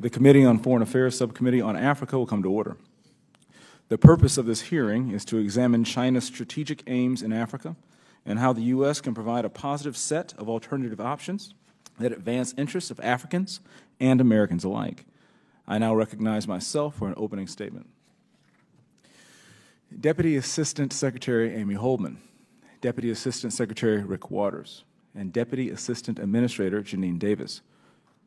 The Committee on Foreign Affairs Subcommittee on Africa will come to order. The purpose of this hearing is to examine China's strategic aims in Africa and how the U.S. can provide a positive set of alternative options that advance interests of Africans and Americans alike. I now recognize myself for an opening statement. Deputy Assistant Secretary Amy Holdman, Deputy Assistant Secretary Rick Waters, and Deputy Assistant Administrator Janine Davis.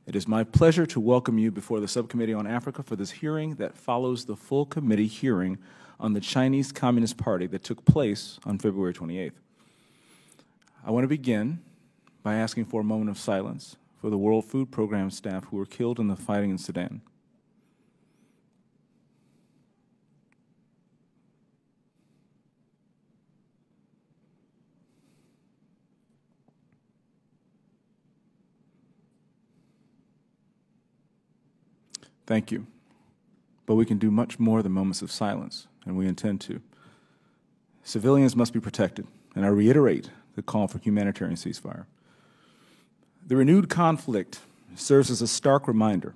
It is my pleasure to welcome you before the Subcommittee on Africa for this hearing that follows the full committee hearing on the Chinese Communist Party that took place on February 28th. I want to begin by asking for a moment of silence for the World Food Program staff who were killed in the fighting in Sudan. Thank you. But we can do much more than moments of silence, and we intend to. Civilians must be protected, and I reiterate the call for humanitarian ceasefire. The renewed conflict serves as a stark reminder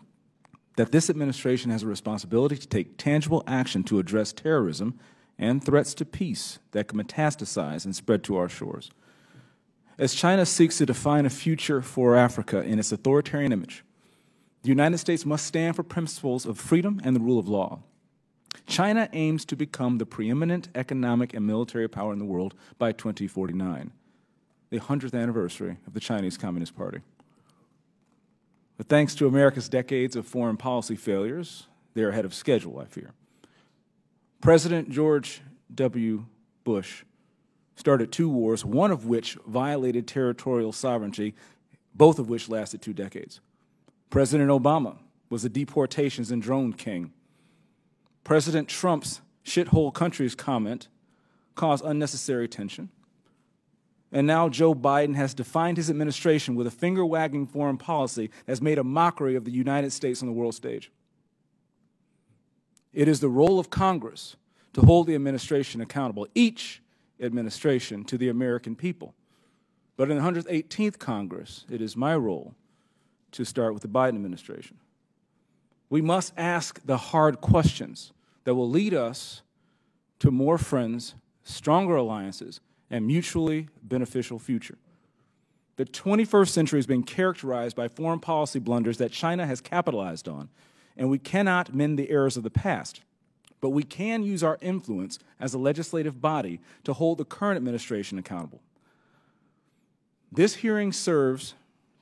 that this administration has a responsibility to take tangible action to address terrorism and threats to peace that can metastasize and spread to our shores. As China seeks to define a future for Africa in its authoritarian image, the United States must stand for principles of freedom and the rule of law. China aims to become the preeminent economic and military power in the world by 2049, the 100th anniversary of the Chinese Communist Party. But thanks to America's decades of foreign policy failures, they're ahead of schedule, I fear. President George W. Bush started 2 wars, one of which violated territorial sovereignty, both of which lasted 2 decades. President Obama was the deportations and drone king. President Trump's shithole countries comment caused unnecessary tension. And now Joe Biden has defined his administration with a finger-wagging foreign policy that's made a mockery of the United States on the world stage. It is the role of Congress to hold the administration accountable, each administration, to the American people. But in the 118th Congress, it is my role to start with the Biden administration. We must ask the hard questions that will lead us to more friends, stronger alliances, and mutually beneficial future. The 21st century has been characterized by foreign policy blunders that China has capitalized on, and we cannot mend the errors of the past. But we can use our influence as a legislative body to hold the current administration accountable. This hearing serves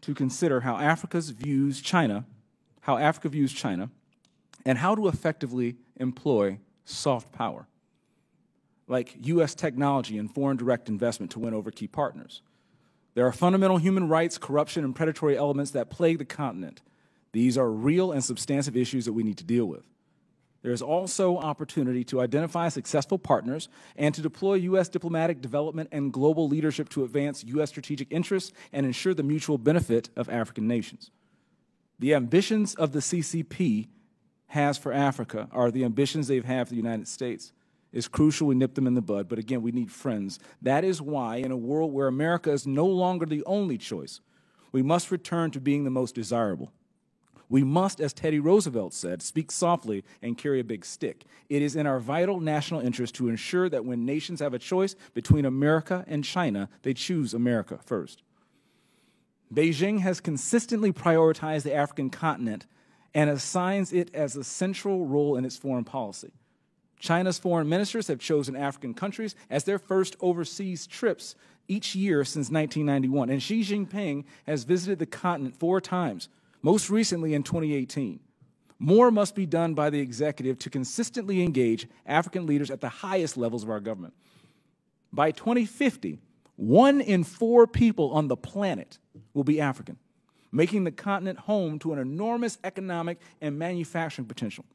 to consider how Africa views China, and how to effectively employ soft power, like U.S. technology and foreign direct investment to win over key partners. There are fundamental human rights, corruption, and predatory elements that plague the continent. These are real and substantive issues that we need to deal with. There is also opportunity to identify successful partners and to deploy U.S. diplomatic development and global leadership to advance U.S. strategic interests and ensure the mutual benefit of African nations. The ambitions of the CCP has for Africa are the ambitions they've had for the United States. It's crucial we nip them in the bud, but again, we need friends. That is why, in a world where America is no longer the only choice, we must return to being the most desirable. We must, as Teddy Roosevelt said, speak softly and carry a big stick. It is in our vital national interest to ensure that when nations have a choice between America and China, they choose America first. Beijing has consistently prioritized the African continent and assigns it as a central role in its foreign policy. China's foreign ministers have chosen African countries as their first overseas trips each year since 1991, and Xi Jinping has visited the continent 4 times, most recently in 2018. More must be done by the executive to consistently engage African leaders at the highest levels of our government. By 2050, 1 in 4 people on the planet will be African, making the continent home to an enormous economic and manufacturing potential.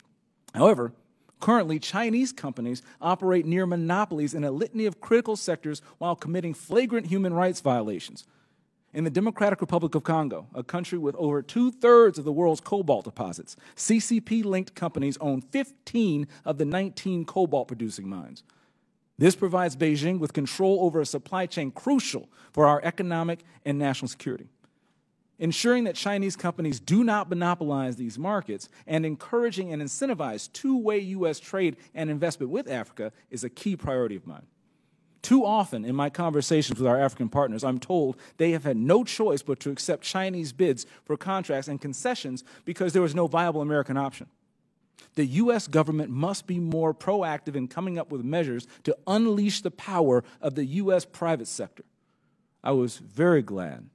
However, currently, Chinese companies operate near monopolies in a litany of critical sectors while committing flagrant human rights violations. In the Democratic Republic of Congo, a country with over 2/3 of the world's cobalt deposits, CCP-linked companies own 15 of the 19 cobalt-producing mines. This provides Beijing with control over a supply chain crucial for our economic and national security. ensuring that Chinese companies do not monopolize these markets, and encouraging and incentivize two-way U.S. trade and investment with Africa is a key priority of mine. Too often in my conversations with our African partners, I'm told they have had no choice but to accept Chinese bids for contracts and concessions because there was no viable American option. The U.S. government must be more proactive in coming up with measures to unleash the power of the U.S. private sector. I was very glad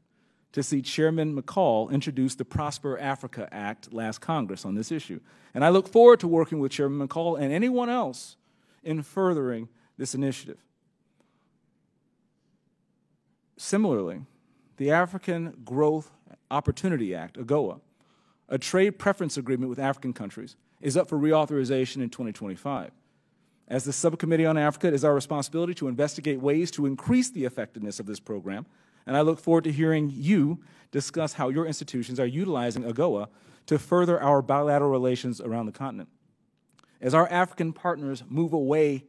to see Chairman McCall introduce the Prosper Africa Act last Congress on this issue. And I look forward to working with Chairman McCall and anyone else in furthering this initiative. Similarly, the African Growth Opportunity Act, AGOA, a trade preference agreement with African countries, is up for reauthorization in 2025. As the Subcommittee on Africa, it is our responsibility to investigate ways to increase the effectiveness of this program, and I look forward to hearing you discuss how your institutions are utilizing AGOA to further our bilateral relations around the continent. As our African partners move away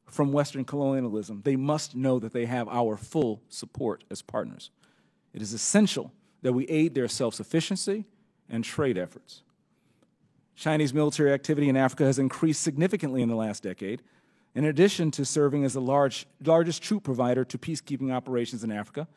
from Western colonialism, they must know that they have our full support as partners. It is essential that we aid their self-sufficiency and trade efforts. Chinese military activity in Africa has increased significantly in the last decade. In addition to serving as the largest troop provider to peacekeeping operations in Africa,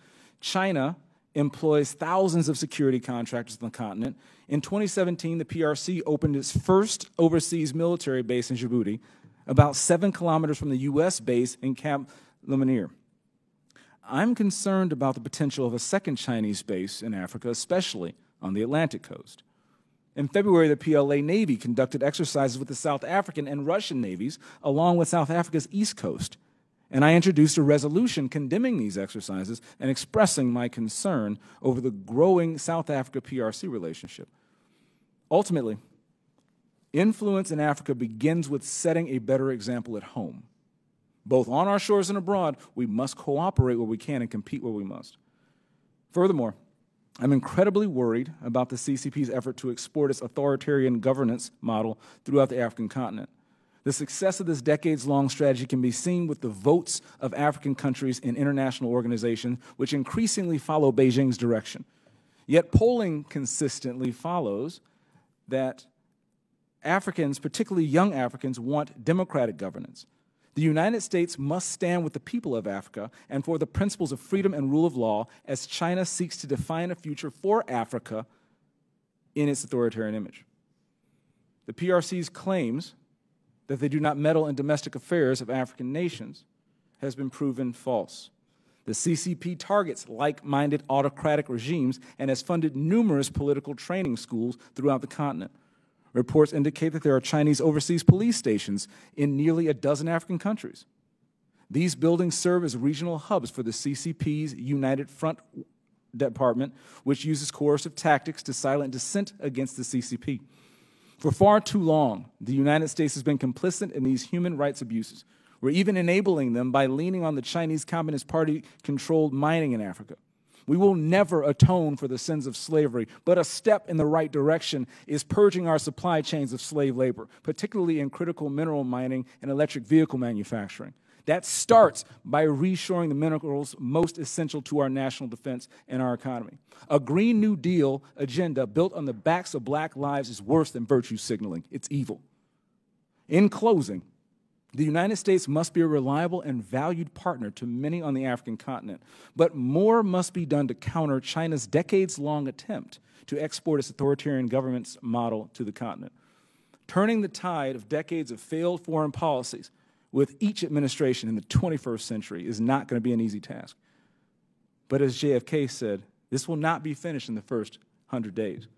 China employs thousands of security contractors on the continent. In 2017, the PRC opened its first overseas military base in Djibouti, about 7 kilometers from the U.S. base in Camp Lemonnier. I'm concerned about the potential of a second Chinese base in Africa, especially on the Atlantic coast. In February, the PLA Navy conducted exercises with the South African and Russian navies along with South Africa's East Coast, and I introduced a resolution condemning these exercises and expressing my concern over the growing South Africa-PRC relationship. Ultimately, influence in Africa begins with setting a better example at home. Both on our shores and abroad, we must cooperate where we can and compete where we must. Furthermore, I'm incredibly worried about the CCP's effort to export its authoritarian governance model throughout the African continent. The success of this decades-long strategy can be seen with the votes of African countries in international organizations, which increasingly follow Beijing's direction. Yet polling consistently follows that Africans, particularly young Africans, want democratic governance. The United States must stand with the people of Africa and for the principles of freedom and rule of law as China seeks to define a future for Africa in its authoritarian image. The PRC's claims that they do not meddle in domestic affairs of African nations has been proven false. The CCP targets like-minded autocratic regimes and has funded numerous political training schools throughout the continent. Reports indicate that there are Chinese overseas police stations in nearly a dozen African countries. These buildings serve as regional hubs for the CCP's United Front Department, which uses coercive tactics to silence dissent against the CCP. For far too long, the United States has been complicit in these human rights abuses. We're even enabling them by leaning on the Chinese Communist Party-controlled mining in Africa. We will never atone for the sins of slavery, but a step in the right direction is purging our supply chains of slave labor, particularly in critical mineral mining and electric vehicle manufacturing. That starts by reshoring the minerals most essential to our national defense and our economy. A Green New Deal agenda built on the backs of black lives is worse than virtue signaling. It's evil. In closing, the United States must be a reliable and valued partner to many on the African continent, but more must be done to counter China's decades-long attempt to export its authoritarian government's model to the continent. Turning the tide of decades of failed foreign policies with each administration in the 21st century is not going to be an easy task. But as JFK said, this will not be finished in the first 100 days.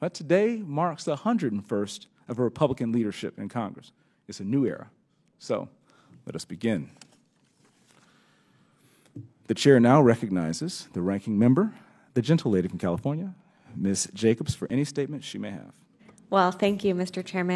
But today marks the 101st of a Republican leadership in Congress. It's a new era. So, let us begin. The chair now recognizes the ranking member, the gentle lady from California, Ms. Jacobs, for any statement she may have. Well, thank you, Mr. Chairman.